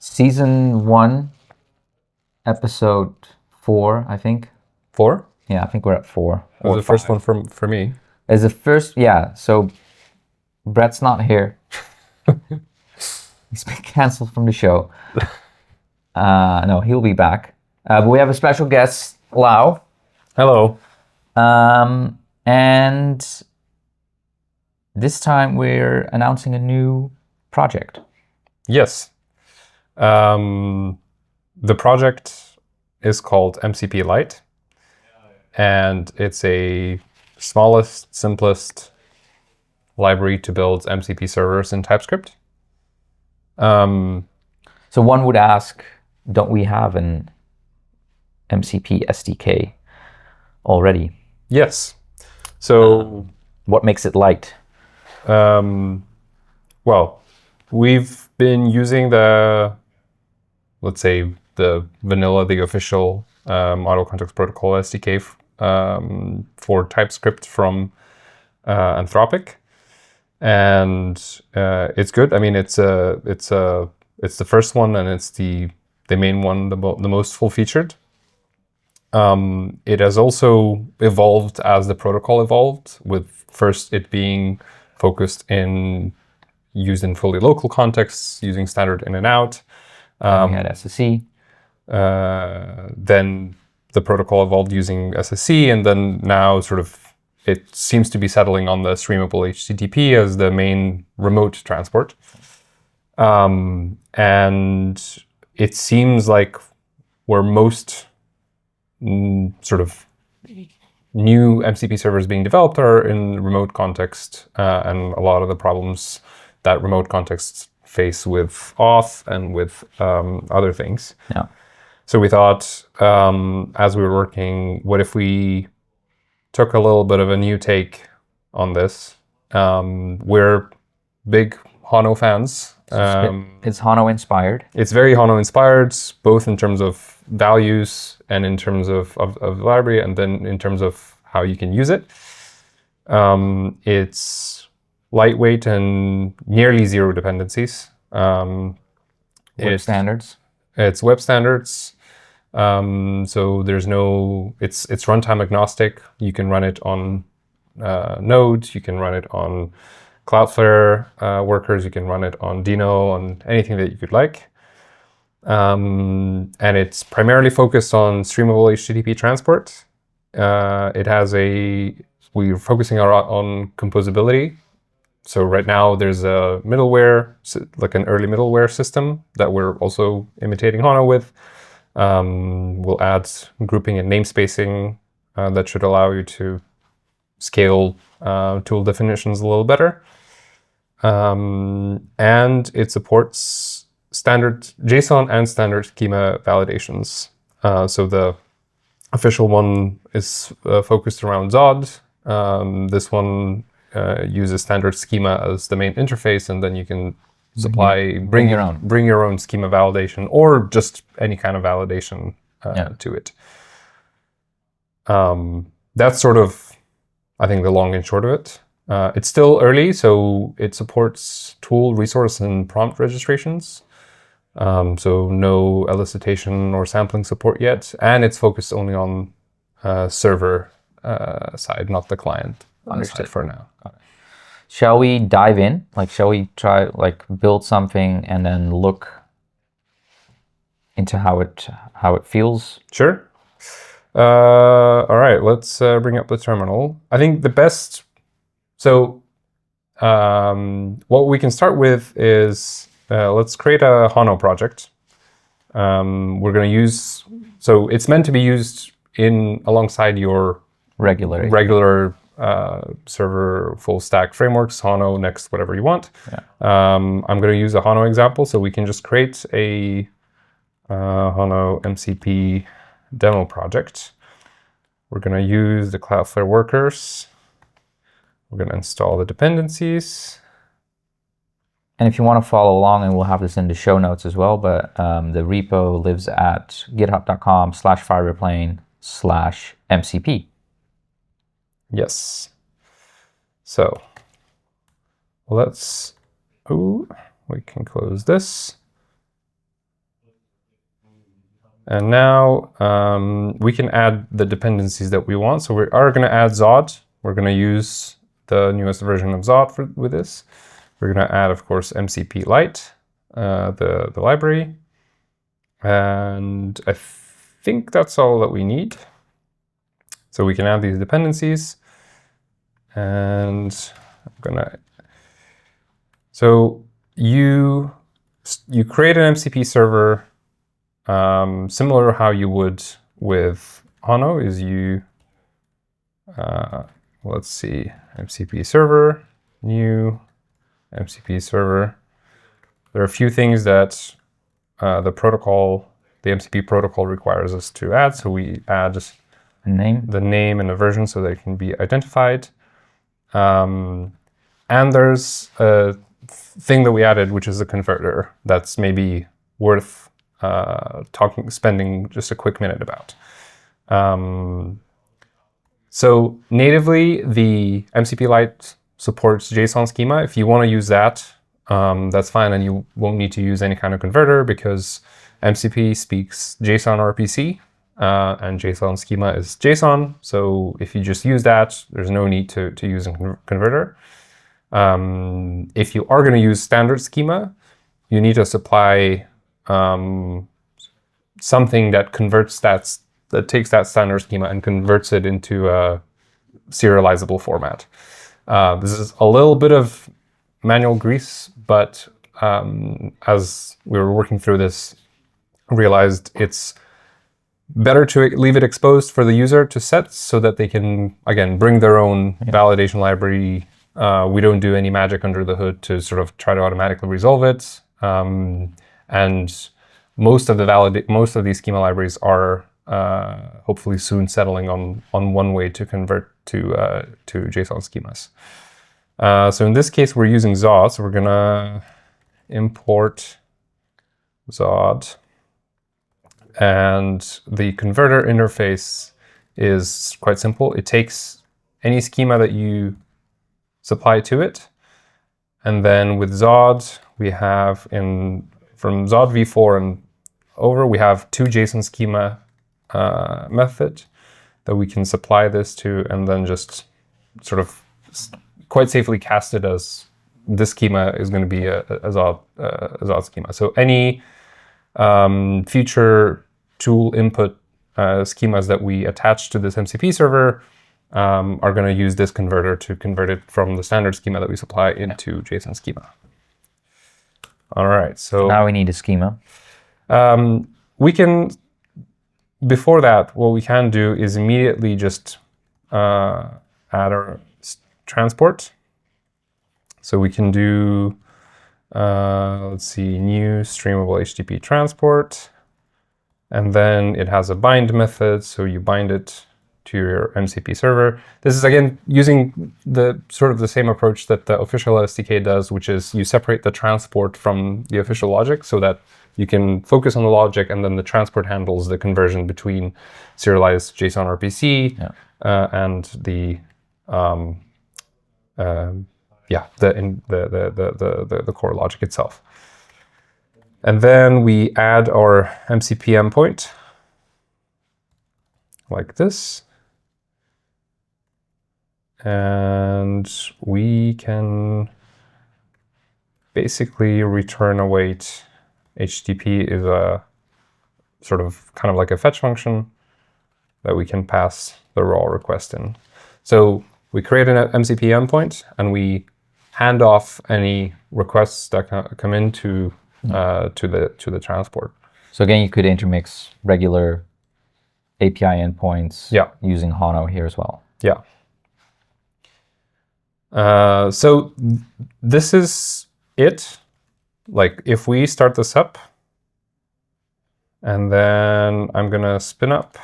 Season 1, episode 4, I think. 4? Yeah, I think we're at 4. That was the first one for me. As the first, yeah. So Brett's not here. He's been canceled from the show. No, he'll be back. But we have a special guest, Lau. Hello. And this time we're announcing a new project. Yes. The project is called MCP-Lite, and it's a smallest, simplest library to build MCP servers in TypeScript. So one would ask, don't we have an MCP SDK already? Yes. So what makes it light? Well, we've been using let's say the vanilla, the official Model Context Protocol SDK for TypeScript from Anthropic, and it's good. I mean, it's the first one, and it's the main one, the most full-featured. It has also evolved as the protocol evolved, with first it being focused used in fully local contexts, using standard in and out. We had SSE. Then the protocol evolved using SSE, and then now it seems to be settling on the streamable HTTP as the main remote transport. And it seems like where most sort of new MCP servers being developed are in remote context, and a lot of the problems that remote contexts face with auth and with other things. Yeah. So we thought, as we were working, what if we took a little bit of a new take on this? We're big Hano fans. It's Hano inspired. It's very Hano inspired, both in terms of values and in terms of the library, and then in terms of how you can use it. It's lightweight and nearly zero dependencies. Web standards. It's web standards. So there's it's runtime agnostic. You can run it on Node, you can run it on Cloudflare workers, you can run it on Dino, on anything that you could like. And it's primarily focused on streamable HTTP transport. We're focusing on composability. So right now there's a middleware, like an early middleware system that we're also imitating Hano with. We'll add grouping and namespacing that should allow you to scale tool definitions a little better. And it supports standard JSON and standard schema validations. So the official one is focused around Zod. This one uses standard schema as the main interface, and then you can bring your own schema validation, or just any kind of validation to it. That's sort of, I think, the long and short of it. It's still early, so it supports tool, resource, and prompt registrations. So no elicitation or sampling support yet, and it's focused only on server side, not the client. Understood. Side for now. Got it. Shall we dive in? Shall we try build something and then look into how it feels? Sure. All right, let's bring up the terminal. I think the best. So what we can start with is let's create a Hano project. We're going to use. So it's meant to be used alongside your regular server full stack frameworks, Hano, Next, whatever you want. Yeah. I'm going to use a Hano example, so we can just create a Hano MCP demo project. We're going to use the Cloudflare workers. We're going to install the dependencies. And if you want to follow along, and we'll have this in the show notes as well, but the repo lives at github.com/fireplane/MCP. Yes. So we can close this. And now we can add the dependencies that we want. So we are going to add Zod. We're going to use the newest version of Zod with this. We're going to add, of course, MCP-Lite, the library. And I think that's all that we need. So we can add these dependencies. And I'm going to... So you create an MCP server similar to how you would with Hono. Is you, let's see, MCP server, new MCP server. There are a few things that the MCP protocol requires us to add. So we add the name and the version so that it can be identified. And there's a thing that we added, which is a converter that's maybe worth spending just a quick minute about. So natively, the MCP-Lite supports JSON schema. If you want to use that, that's fine, and you won't need to use any kind of converter because MCP speaks JSON RPC, and JSON schema is JSON. So if you just use that, there's no need to use a converter. If you are going to use standard schema, you need to supply something that converts that takes that standard schema and converts it into a serializable format. This is a little bit of manual grease, but as we were working through this, realized it's better to leave it exposed for the user to set so that they can, again, bring their own validation library. We don't do any magic under the hood to sort of try to automatically resolve it. And most of these schema libraries are hopefully soon settling on one way to convert to JSON schemas. So in this case, we're using Zod. So we're gonna import Zod, and the converter interface is quite simple. It takes any schema that you supply to it, and then with Zod, we have from Zod v4 and over, we have two JSON schema method that we can supply this to, and then just sort of quite safely cast it as this schema is going to be a Zod schema. So any future tool input schemas that we attach to this MCP server are going to use this converter to convert it from the standard schema that we supply into JSON schema. All right, so now we need a schema. We can, before that, what we can do is immediately just add our transport. So we can do, let's see, new streamable HTTP transport. And then it has a bind method, so you bind it to your MCP server. This is, again, using the sort of the same approach that the official SDK does, which is you separate the transport from the official logic so that you can focus on the logic, and then the transport handles the conversion between serialized JSON RPC and the core logic itself. And then we add our MCP endpoint like this. And we can basically return await. HTTP is a sort of kind of like a fetch function that we can pass the raw request in. So we create an MCP endpoint and we hand off any requests that come into to the transport. So again, you could intermix regular API endpoints using Hono here as well. Yeah. So this is it. Like if we start this up, and then I'm gonna spin up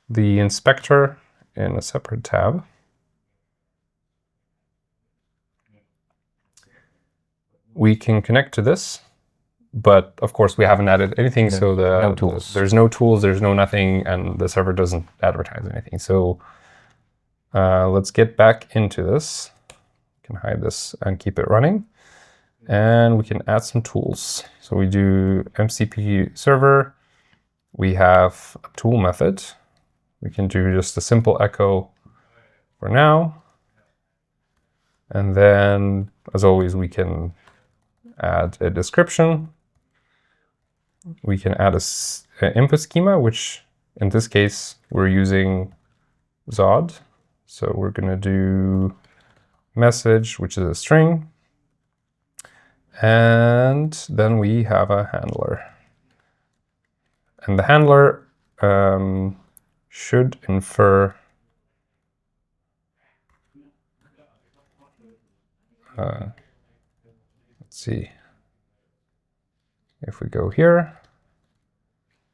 the inspector in a separate tab. We can connect to this, but of course we haven't added anything, so no tools. There's no tools, there's no nothing, and the server doesn't advertise anything. So let's get back into this. We can hide this and keep it running. And we can add some tools. So we do MCP server. we have a tool method. We can do just a simple echo for now. And then, as always, we can add a description. We can add an input schema, which in this case, we're using Zod. So we're going to do message, which is a string. And then we have a handler. And the handler should infer let's see if we go here.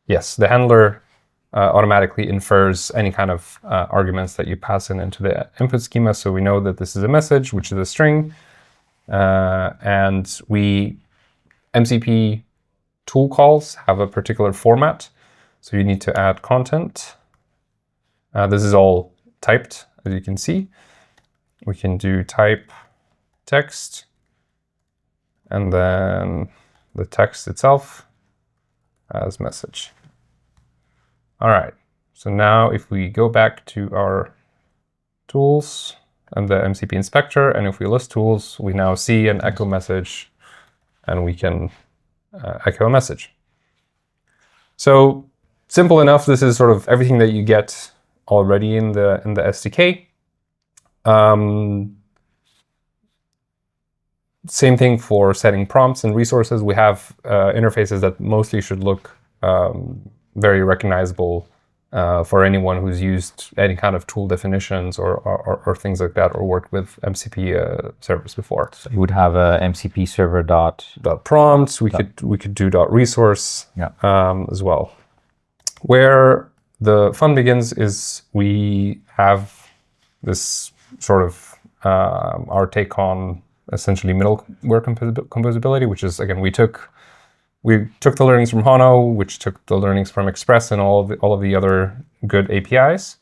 Yes, the handler automatically infers any kind of arguments that you pass into the input schema. So we know that this is a message, which is a string. And MCP tool calls have a particular format. So you need to add content. This is all typed, as you can see. We can do type text, and then the text itself as message. All right, so now if we go back to our tools and the MCP inspector, and if we list tools, we now see an echo message, and we can echo a message. So simple enough. This is sort of everything that you get already in the SDK. Same thing for setting prompts and resources. We have interfaces that mostly should look very recognizable for anyone who's used any kind of tool definitions or things like that, or worked with MCP servers before. So you would have a MCP server dot prompts. We could do dot resource as well. Where the fun begins is we have this sort of our take on essentially middleware composability, which is, again, we took the learnings from Hono, which took the learnings from Express and all of the other good APIs,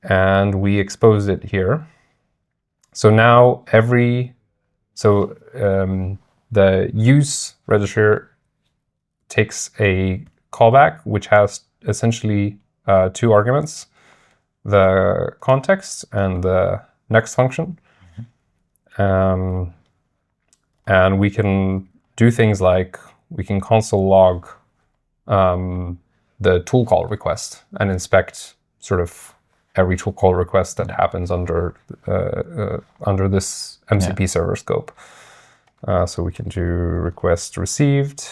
and we exposed it here. So now the use register takes a callback, which has essentially two arguments: the context and the next function. And we can do things like we can console log the tool call request and inspect sort of every tool call request that happens under this MCP server scope. So we can do request received,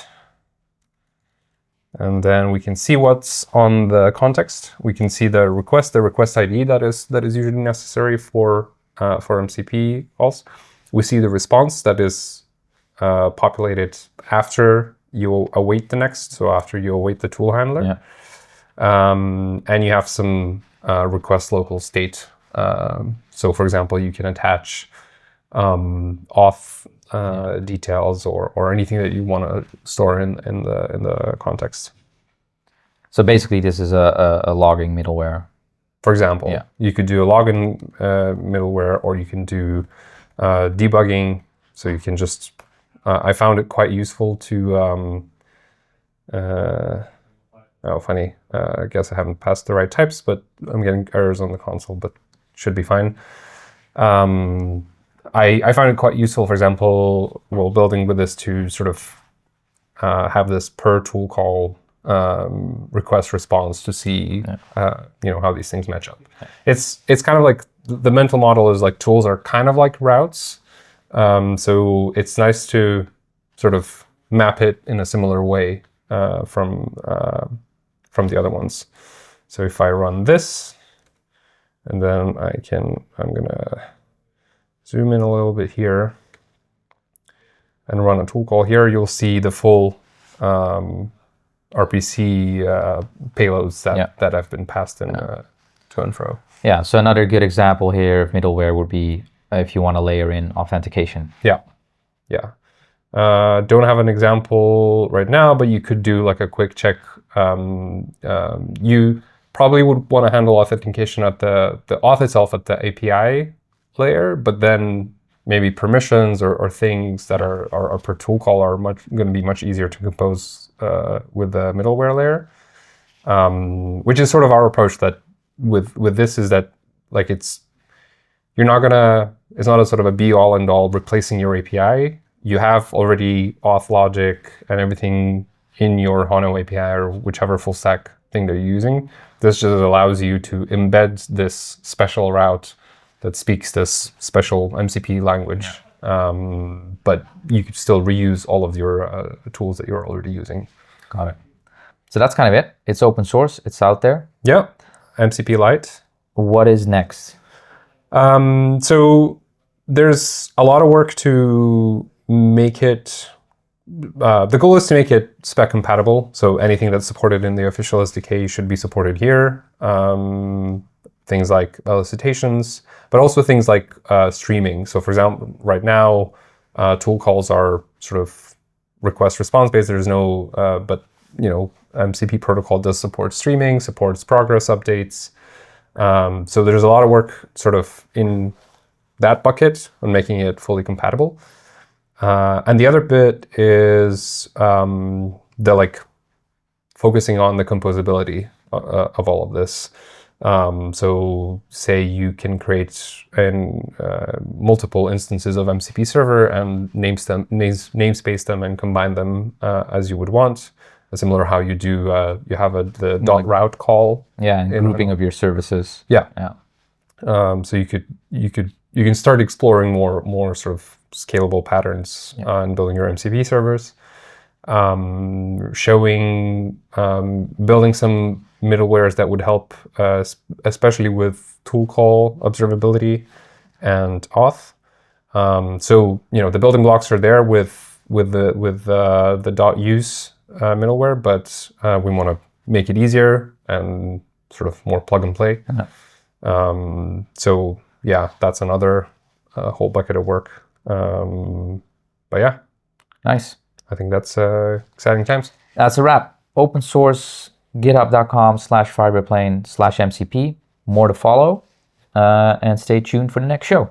and then we can see what's on the context. We can see the request ID that is usually necessary for MCP calls. We see the response that is populated after you await the next, so after you await the tool handler. And you have some request local state. So for example, you can attach auth details or anything that you want to store in the context. So basically this is a logging middleware. For example, you could do a login middleware, or you can do debugging. So you can just, I found it quite useful to, funny, I guess I haven't passed the right types, but I'm getting errors on the console, but should be fine. I found it quite useful, for example, while building with this, to sort of have this per tool call request response to see how these things match up. It's kind of like the mental model is like tools are kind of like routes, so it's nice to sort of map it in a similar way from the other ones. So if I run this, and then I'm gonna zoom in a little bit here and run a tool call here, you'll see the full RPC payloads that have been passed in to and fro. Yeah, so another good example here of middleware would be if you want to layer in authentication. Don't have an example right now, but you could do like a quick check. You probably would want to handle authentication at the auth itself at the API layer, but then maybe permissions or things that are per tool call are going to be much easier to compose with the middleware layer. which is sort of our approach that with this is that like it's not a sort of a be all and all replacing your API. You have already auth logic and everything in your Hono API or whichever full stack thing they're using. This just allows you to embed this special route that speaks this special MCP language. But you could still reuse all of your tools that you're already using. Got it. So that's kind of it. It's open source. It's out there. Yeah, MCP-Lite. What is next? So there's a lot of work to make it. The goal is to make it spec compatible. So anything that's supported in the official SDK should be supported here. Things like elicitations, but also things like streaming. So for example, right now, tool calls are sort of request response based. There's no, but MCP protocol does support streaming, supports progress updates. So there's a lot of work sort of in that bucket on making it fully compatible. And the other bit is the focusing on the composability of all of this. So say you can create multiple instances of MCP server and namespace them and combine them as you would want. Similar how you do, you have the .route call. Yeah, and grouping of your services. Yeah. Yeah. So you can start exploring more sort of scalable patterns and building your MCP servers. Showing building some middlewares that would help, especially with tool call observability and auth. So the building blocks are there with the .use middleware, but we want to make it easier and sort of more plug and play. So yeah, that's another whole bucket of work. But yeah, nice. I think that's exciting times. That's a wrap. Open source, github.com/fiberplane/MCP. More to follow. And stay tuned for the next show.